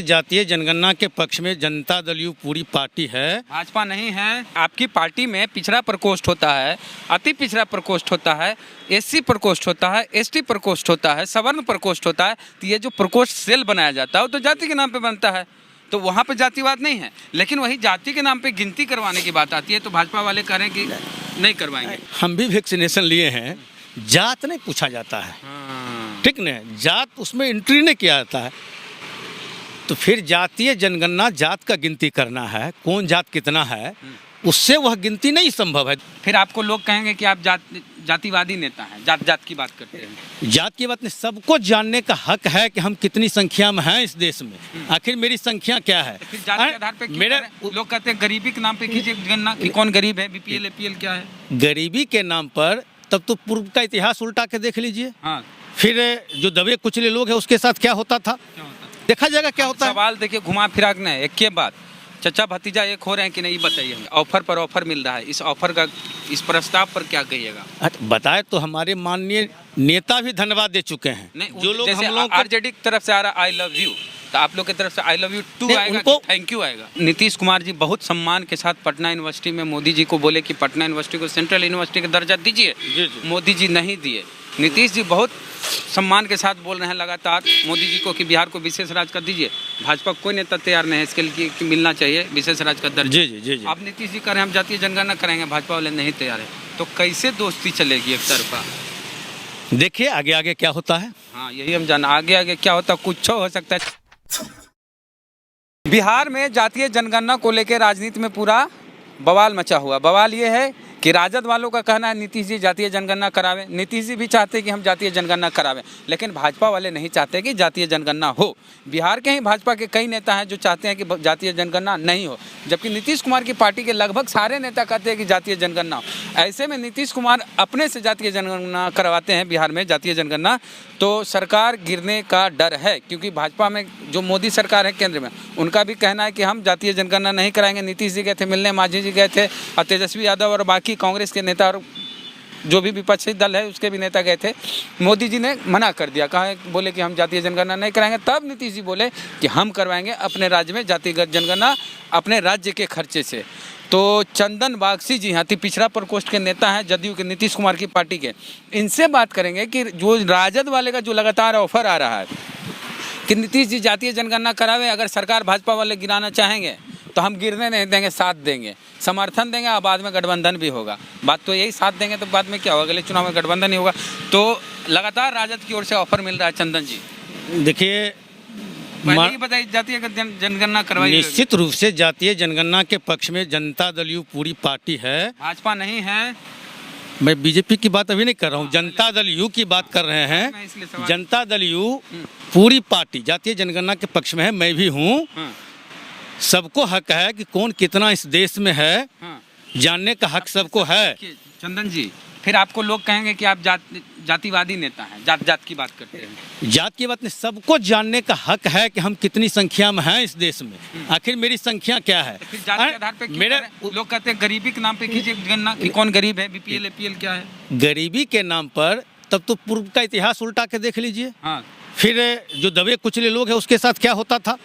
जातीय जनगणना के पक्ष में जनता दल यू पूरी पार्टी है, भाजपा नहीं है। आपकी पार्टी में पिछड़ा प्रकोष्ठ होता है, अति पिछड़ा प्रकोष्ठ होता है, एससी प्रकोष्ठ होता है, एसटी प्रकोष्ठ होता है, सवर्ण प्रकोष्ठ होता है। तो ये जो प्रकोष्ठ सेल बनाया जाता है वो तो जाति के नाम पे बनता है, तो वहाँ पे जातिवाद नहीं है। लेकिन वही जाति के नाम पे गिनती करवाने की बात आती है तो भाजपा वाले कह रहे हैं कि नहीं करवाएंगे। हम भी वैक्सीनेशन लिए हैं, जात नहीं पूछा जाता है, ठीक न, जात उसमें एंट्री नहीं किया जाता है। तो फिर जातीय जनगणना जात का गिनती करना है, कौन जात कितना है, उससे वह गिनती नहीं संभव है। फिर आपको लोग कहेंगे कि आप जातिवादी नेता हैं, जात जात की बात करते हैं। जात की बात नहीं, सबको जानने का हक है कि हम कितनी संख्या में हैं इस देश में, आखिर मेरी संख्या क्या है। फिर जात के आधार पे मेरे लोग कहते हैं गरीबी के नाम पे कीजिए गणना कि कौन गरीब है, बीपीएल एपीएल क्या है। गरीबी के नाम पर तब तो पूर्व का इतिहास उल्टा के देख लीजिए। हाँ, फिर जो दबे कुचले लोग हैं उसके साथ क्या होता था, देखा जाएगा क्या होता है। सवाल देखिए घुमा फिरा के नहीं, एक के बाद चचा भतीजा एक हो रहे हैं कि नहीं बताइए। ऑफर पर ऑफर मिल रहा है, इस ऑफर का, इस प्रस्ताव पर क्या कहिएगा। बताए तो हमारे माननीय नेता भी धन्यवाद दे चुके हैं। नहीं, जो लोग जैसे हम लोग आरजेडी की तरफ से आ रहा आई लव यू, तो आप लोग की तरफ से आई लव यू टू आएगा, उनको थैंक यू आएगा। नीतीश कुमार जी बहुत सम्मान के साथ पटना यूनिवर्सिटी में मोदी जी को बोले कि पटना यूनिवर्सिटी को सेंट्रल यूनिवर्सिटी का दर्जा दीजिए, मोदी जी नहीं दिए। नीतीश जी बहुत सम्मान के साथ बोल रहे हैं लगातार मोदी जी को कि बिहार को विशेष राज्य का दीजिए। भाजपा कोई नेता तैयार नहीं है इसके लिए कि मिलना चाहिए विशेष राज्य का दर्जा। जी। आप नीतीश जी कह रहे हैं हम जातीय जनगणना करेंगे, भाजपा वाले नहीं तैयार है, तो कैसे दोस्ती चलेगी एक तरफा। देखिए आगे आगे क्या होता है। हाँ, यही हम जाना, आगे आगे क्या होता है, कुछ हो सकता है। बिहार में जातीय जनगणना को लेकर राजनीति में पूरा बवाल मचा हुआ। बवाल ये है कि राजद वालों का कहना है नीतीश जी जातीय जनगणना करावें, नीतीश जी भी चाहते हैं कि हम जातीय जनगणना करावें, लेकिन भाजपा वाले नहीं चाहते कि जातीय जनगणना हो। बिहार के ही भाजपा के कई नेता हैं जो चाहते हैं कि जातीय जनगणना नहीं हो, जबकि नीतीश कुमार की पार्टी के लगभग सारे नेता कहते हैं कि जातीय जनगणना हो। ऐसे में नीतीश कुमार अपने से जातीय जनगणना करवाते हैं बिहार में जातीय जनगणना, तो सरकार गिरने का डर है, क्योंकि भाजपा में जो मोदी सरकार है केंद्र में, उनका भी कहना है कि हम जातीय जनगणना नहीं कराएंगे। नीतीश जी गए थे मिलने, मांझी जी गए थे, और तेजस्वी यादव और बाकी कांग्रेस के नेता और जो भी विपक्षी दल है उसके भी नेता गए थे। मोदी जी ने मना कर दिया, कहा बोले कि हम जातीय जनगणना नहीं कराएंगे। तब नीतीश जी बोले कि हम करवाएंगे अपने राज्य में जातिगत जनगणना अपने राज्य के खर्चे से। तो चंदन बागची जी अति पिछड़ा प्रकोष्ठ के नेता हैं जदयू के, नीतीश कुमार की पार्टी के, इनसे बात करेंगे कि जो राजद वाले का जो लगातार ऑफर आ रहा है कि नीतीश जी जातीय जनगणना करावे, अगर सरकार भाजपा वाले गिराना चाहेंगे तो हम गिरने नहीं देंगे, साथ देंगे, समर्थन देंगे, और बाद में गठबंधन भी होगा। बात तो यही, साथ देंगे तो बाद में क्या होगा, अगले चुनाव में गठबंधन ही होगा। तो लगातार राजद की ओर से ऑफर मिल रहा है। चंदन जी देखिए, पहले ही बताइए जातीय जनगणना करवाइए। निश्चित रूप से जातीय जनगणना के पक्ष में जनता दल यू पूरी पार्टी है, भाजपा नहीं है। मैं बीजेपी की बात अभी नहीं कर रहा हूँ, जनता दल यू की बात कर रहे हैं। जनता दल यू पूरी पार्टी जातीय जनगणना के पक्ष में है, मैं भी हूँ। सबको हक है कि कौन कितना इस देश में है, जानने का हक सबको है। चंदन जी, फिर आपको लोग कहेंगे कि आप जातिवादी नेता हैं, जात जात की बात करते हैं। जात की बात नहीं, सबको जानने का हक है कि हम कितनी संख्या में हैं इस देश में, आखिर मेरी संख्या क्या है। फिर जात के आधार पे मेरे लोग कहते हैं गरीबी के नाम पे कीजिए गणना कि कौन गरीब है, बीपीएल एपीएल क्या है। गरीबी के नाम पर तब तो पूर्व का इतिहास उल्टा के देख लीजिए। हाँ, फिर जो दबे कुचले लोग हैं उसके साथ क्या होता था,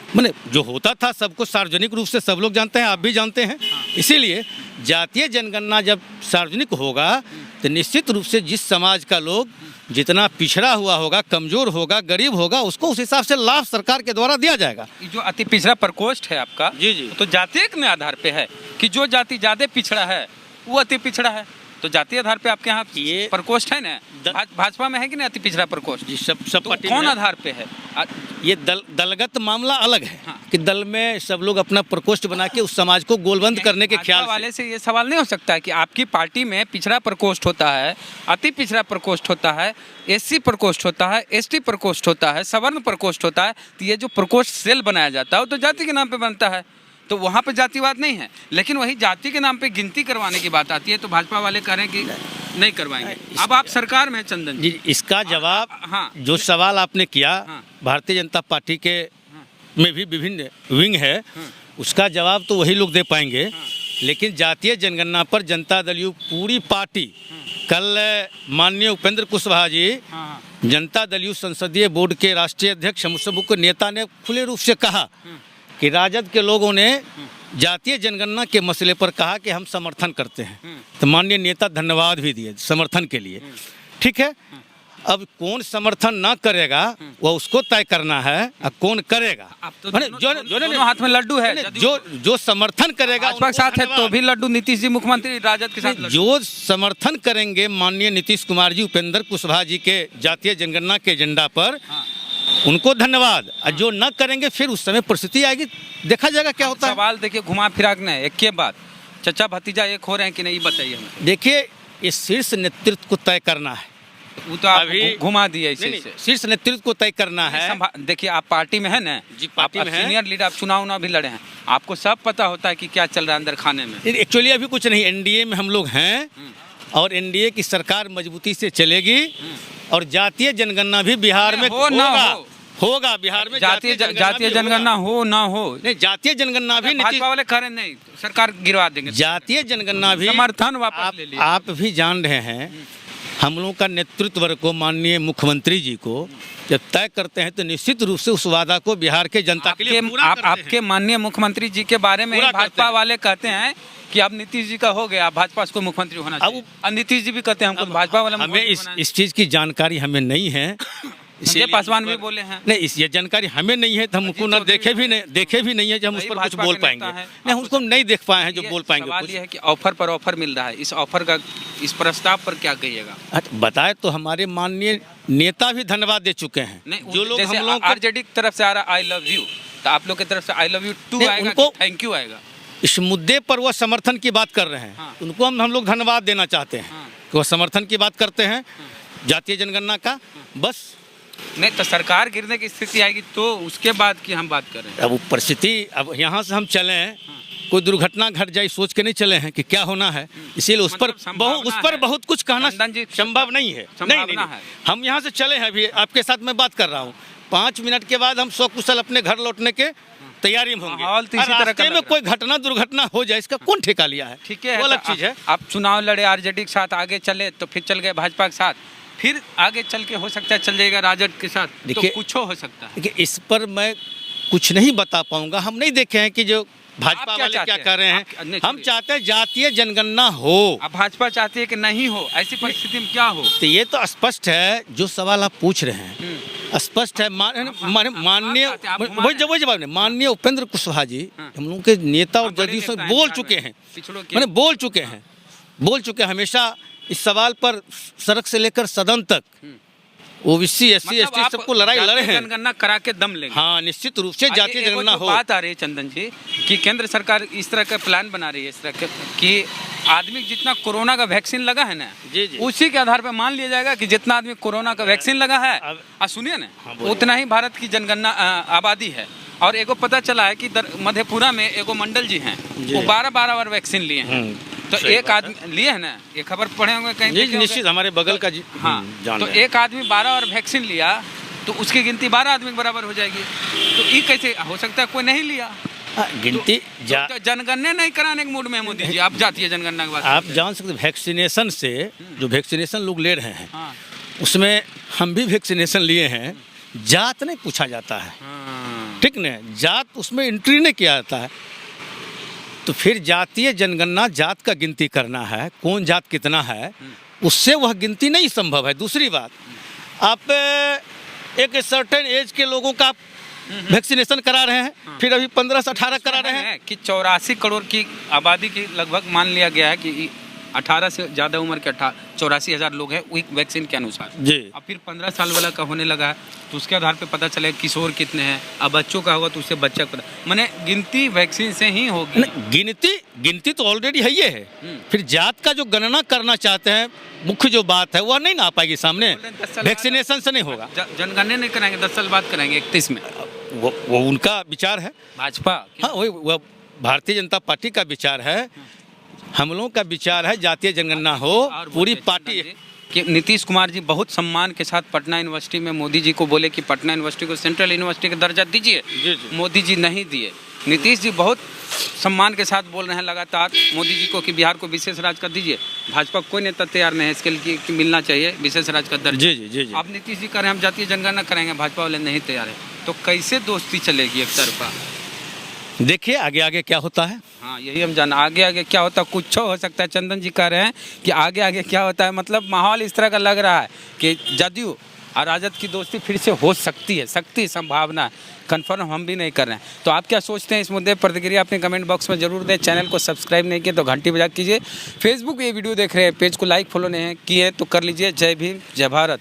मैंने जो होता था सबको सार्वजनिक रूप से सब लोग जानते हैं, आप भी जानते हैं। इसीलिए जातीय जनगणना जब सार्वजनिक होगा तो निश्चित रूप से जिस समाज का लोग जितना पिछड़ा हुआ होगा, कमजोर होगा, गरीब होगा, उसको उस हिसाब से लाभ सरकार के द्वारा दिया जाएगा। जो अति पिछड़ा प्रकोष्ठ है आपका, जी, तो जातीय के आधार पे है कि जो जाति ज्यादा पिछड़ा है वो अति पिछड़ा है, तो जातीय आधार पे आपके यहाँ ये प्रकोष्ठ है ना। भाजपा में है कि नहीं अति पिछड़ा प्रकोष्ठ जी, सब तो कौन आधार पे है। ये दलगत मामला अलग है। हाँ। कि दल में सब लोग अपना प्रकोष्ठ बना के उस समाज को गोलबंद करने के ख्याल वाले से ये सवाल नहीं हो सकता है कि आपकी पार्टी में पिछड़ा प्रकोष्ठ होता है, अति पिछड़ा प्रकोष्ठ होता है, एससी प्रकोष्ठ होता है, एसटी प्रकोष्ठ होता है, सवर्ण प्रकोष्ठ होता है, तो ये जो प्रकोष्ठ सेल बनाया जाता है वो तो जाति के नाम पे बनता है, तो वहाँ पे जातिवाद नहीं है। लेकिन वही जाति के नाम पे गिनती करवाने की बात आती है तो भाजपा वाले कह रहे हैं कि नहीं करवाएंगे। अब आप सरकार में, चंदन जी, इसका जवाब, हाँ, जो सवाल आपने किया, हाँ, भारतीय जनता पार्टी के में भी विभिन्न विंग है, उसका जवाब तो वही लोग दे पाएंगे। लेकिन जातीय जनगणना पर जनता दल यू पूरी पार्टी कल माननीय उपेंद्र कुशवाहा जी हाँ जनता दल युवा संसदीय बोर्ड के राष्ट्रीय अध्यक्ष मुख्य नेता ने खुले रूप से कहा कि राजद के लोगों ने जातीय जनगणना के मसले पर कहा कि हम समर्थन करते हैं। तो माननीय नेता धन्यवाद भी दिए समर्थन के लिए। ठीक है, अब कौन समर्थन ना करेगा वो उसको तय करना है, अब कौन करेगा। अब तो माने दोनों हाथ में लड्डू है। जो समर्थन करेगा भाजपा के साथ है तो भी लड्डू, नीतीश जी मुख्यमंत्री, राजद के साथ लड्डू। जो समर्थन करेंगे माननीय नीतीश कुमार जी, उपेंद्र कुशवाहा जी के जातीय जनगणना के एजेंडा पर, उनको धन्यवाद। और जो न करेंगे फिर उस समय परिस्थिति आएगी, देखा जाएगा क्या होता है। सवाल देखिए घुमा फिरा के नहीं, एक के बाद चचा भतीजा एक हो रहे हैं कि नहीं, बताइए हमें। देखिए इस शीर्ष नेतृत्व को तय करना है। वो तो आप घुमा दिए इसे। शीर्ष नेतृत्व को तय करना है। देखिए आप पार्टी में है ना जी, पार्टी में है। सीनियर लीडर, आप चुनाव भी लड़े हैं, आपको सब पता होता है कि क्या चल रहा है अंदर खाने में। एक्चुअली अभी कुछ नहीं, एनडीए में हम लोग हैं और एनडीए की सरकार मजबूती से चलेगी और जातीय जनगणना भी बिहार में होगा। बिहार में जातीय जनगणना हो ना हो, नहीं जातीय जनगणना भी भाजपा वाले कह रहे नहीं सरकार गिरवा देंगे। जातीय जनगणना भी समर्थन वापस ले लिया। आप भी जान रहे हैं, हम लोगों का नेतृत्व को माननीय मुख्यमंत्री जी को जब तय करते हैं तो निश्चित रूप से उस वादा को बिहार के जनता के लिए पूरा करते हैं। आपके माननीय मुख्यमंत्री जी के बारे में भाजपा वाले कहते हैं कि अब नीतीश जी का हो गया, भाजपा को मुख्यमंत्री होना चाहिए। अब नीतीश जी भी कहते हैं हमको भाजपा वाला। हमें इस चीज की जानकारी हमें नहीं है, इसलिए पासवान भी बोले हैं नहीं, ये जानकारी हमें नहीं है तो हम उसको न देखे भी नहीं है, जो हम उस पर कुछ बोल पाएंगे नहीं, हम उसको नहीं देख पाए हैं जो बोल पाएंगे। सवाल ये है कि ऑफर पर ऑफर मिल रहा है, इस ऑफर का, इस प्रस्ताव पर क्या कहिएगा। बताए तो हमारे माननीय नेता भी धन्यवाद दे चुके हैं। जो लोग हम लोग आरजेडी की तरफ से आ रहा आई लव यू, तो आप लोग की तरफ से आई लव यू टू आएगा, थैंक यू आएगा। इस मुद्दे पर वो समर्थन की बात कर रहे हैं, उनको हम लोग धन्यवाद देना चाहते हैं कि वो समर्थन की बात करते हैं जातीय जनगणना का। बस नहीं तो सरकार गिरने की स्थिति आएगी तो उसके बाद की हम बात कर रहे हैं। अब वो परिस्थिति, अब यहाँ से हम चले कोई दुर्घटना घट जाए सोच के नहीं चले हैं कि क्या होना है, इसीलिए उस पर बहुत कुछ कहना संभव नहीं है। नहीं, हम यहाँ से चले हैं, अभी आपके साथ मैं बात कर रहा हूँ, 5 मिनट के बाद हम सकुशल अपने घर लौटने के तैयारी में होंगे। रास्ते में कोई दुर्घटना हो जाए इसका कौन ठेका लिया है, ठीक है, वो अलग चीज है। आप चुनाव लड़े आरजेडी के साथ, आगे चले तो फिर चल गए भाजपा के साथ, फिर आगे चल के हो सकता है चल जाएगा राजद के साथ, तो कुछ हो सकता है। देखिए इस पर मैं कुछ नहीं बता पाऊंगा, हम नहीं देखे हैं कि जो भाजपा वाले क्या कर रहे हैं। हम चाहते हैं जातीय जनगणना हो। अब भाजपा चाहती है कि नहीं हो, ऐसी परिस्थिति में क्या हो। तो ये तो स्पष्ट है, जो सवाल आप पूछ रहे हैं स्पष्ट है। माननीय वही जवाब नहीं, माननीय उपेंद्र कुशवाहा जी हम लोग के नेता और जदयू से बोल चुके हैं, मैंने बोल चुके हैं हमेशा इस सवाल पर, सड़क से लेकर सदन तक ओबीसी एससी एसटी सबको लड़ाई लड़े हैं, जनगणना करा के दम लेंगे। हाँ निश्चित रूप से जातीय जनगणना हो। बात आ रही है चंदन जी कि केंद्र सरकार इस तरह का प्लान बना रही है, इस तरह कि आदमी जितना कोरोना का वैक्सीन लगा है ना, उसी के आधार पर मान लिया जाएगा कि जितना आदमी कोरोना का वैक्सीन लगा है, सुनिए ना, उतना ही भारत की जनगणना आबादी है। और एगो पता चला है कि मधेपुरा में एगो मंडल जी हैं, वो 12 बार वैक्सीन लिए हैं। तो एक आदमी लिए है ना, ये खबर पढ़े होंगे कहीं, निश्चित हमारे बगल का जी। हाँ, तो एक आदमी 12 बार वैक्सीन लिया तो उसकी गिनती 12 आदमी के बराबर हो जाएगी। तो ये कैसे हो सकता है, कोई नहीं लिया गिनती। तो जनगणना नहीं कराने के मूड में मोदी जी, आप जातीय जनगणना के बात आप जान सकते वैक्सीनेशन से, जो वैक्सीनेशन लोग ले रहे हैं उसमें हम भी वैक्सीनेशन लिए हैं, जात नहीं पूछा जाता है, ठीक न, जात उसमें एंट्री नहीं किया जाता है। तो फिर जातीय जनगणना जात का गिनती करना है, कौन जात कितना है, उससे वह गिनती नहीं संभव है। दूसरी बात, आप एक सर्टेन एज के लोगों का वैक्सीनेशन करा रहे हैं, फिर अभी 15 से 18 करा रहे हैं कि 84 करोड़ की आबादी की लगभग मान लिया गया है कि 18 से ज़्यादा उम्र के 84,000 लोग हैं वैक्सीन के अनुसार जी। अब फिर 15 साल वाला का होने लगा है तो उसके आधार पे पता चले किशोर कितने हैं, अब बच्चों का होगा तो उससे बच्चा पता, मैंने गिनती वैक्सीन से ही होगी। गिनती तो ऑलरेडी है, ये है। फिर जात का जो गणना करना चाहते हैं, मुख्य जो बात है वह नहीं ना आ पाएगी सामने, वैक्सीनेशन से नहीं होगा। जनगणना नहीं कराएंगे, 10 साल बाद कराएंगे 31 में, वो उनका विचार है, भाजपा। हाँ वही भारतीय जनता पार्टी का विचार है, हम लोगों का विचार है जातीय जनगणना हो। पूरी पार्टी कि नीतीश कुमार जी बहुत सम्मान के साथ पटना यूनिवर्सिटी में मोदी जी को बोले कि पटना यूनिवर्सिटी को सेंट्रल यूनिवर्सिटी का दर्जा दीजिए, मोदी जी नहीं दिए। नीतीश जी बहुत सम्मान के साथ बोल रहे हैं लगातार मोदी जी को कि बिहार को विशेष राज्य का दीजिए। भाजपा कोई नेता तैयार नहीं है इसके लिए कि मिलना चाहिए विशेष राज्य का दर्जा। जी जी जी जी। आप नीतीश जी कह रहे हैं हम जातीय जनगणना करेंगे, भाजपा वाले नहीं तैयार है, तो कैसे दोस्ती चलेगी एक तरफा? देखिए आगे आगे क्या होता है। हाँ, यही हम जाना आगे आगे क्या होता है, कुछ हो सकता है। चंदन जी कह रहे हैं कि आगे आगे क्या होता है, मतलब माहौल इस तरह का लग रहा है कि जदयू और राजद की दोस्ती फिर से हो सकती है, संभावना है, कन्फर्म हम भी नहीं कर रहे हैं। तो आप क्या सोचते हैं इस मुद्दे पर? प्रतिक्रिया अपने कमेंट बॉक्स में जरूर दें। चैनल को सब्सक्राइब नहीं किए तो घंटी बजा कीजिए। फेसबुक ये वीडियो देख रहे हैं, पेज को लाइक फॉलो नहीं किए तो कर लीजिए। जय भीम, जय भारत।